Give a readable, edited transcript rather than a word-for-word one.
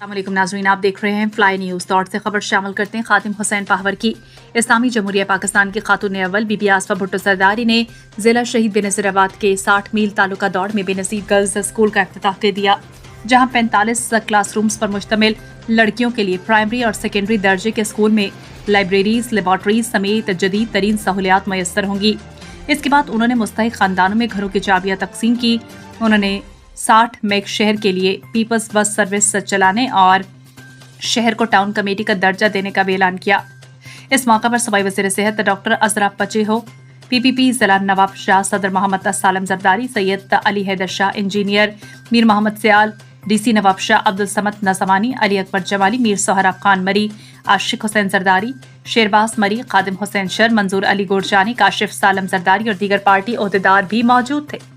अस्सलामुअलैकुम नाज़रीन, आप देख रहे हैं फ्लाई न्यूज़। दौड़ से खबर शामिल करते हैं खातिम हुसैन पाहवर की। इस्लामी जमहूरिया पाकिस्तान की खातून अव्वल बीबी आसफा भुट्टो सरदारी ने जिला शहीद बेनज़ीराबाद के 60 मील तालुका दौड़ में बेनज़ीर गर्ल्स स्कूल का इफ्तिताह कर दिया, जहां 45 क्लासरूम्स पर मुश्तमिल लड़कियों के लिए प्राइमरी और सेकेंडरी दर्जे के स्कूल में लाइब्रेरीज, लेबॉर्ट्रीज समेत जदीद तरीन सहूलियात मैसर होंगी। इसके बाद उन्होंने मुस्तहिक खानदानों में घरों की चाबियां तकसीम की। उन्होंने 60 मेग शहर के लिए पीपल्स बस सर्विस चलाने और शहर को टाउन कमेटी का दर्जा देने का भी ऐलान किया। इस मौका पर सूबाई वज़ीर सेहत डॉक्टर अजरा पचेहो, पीपीपी जिला नवाब शाह, सदर मोहम्मद सालम जरदारी, सैयद अली हैदर शाह, इंजीनियर मीर मोहम्मद सियाल, डीसी नवाब शाह अब्दुल समद नज़मानी, अली अकबर जमाली, मीर सोहराब खान मरी, आशिक हुसैन जरदारी, शेरबाज मरी, खादिम हुसैन शर, मंजूर अली गोरजानी, काशिफ सालम जरदारी और दीगर पार्टी ओहदेदार भी मौजूद थे।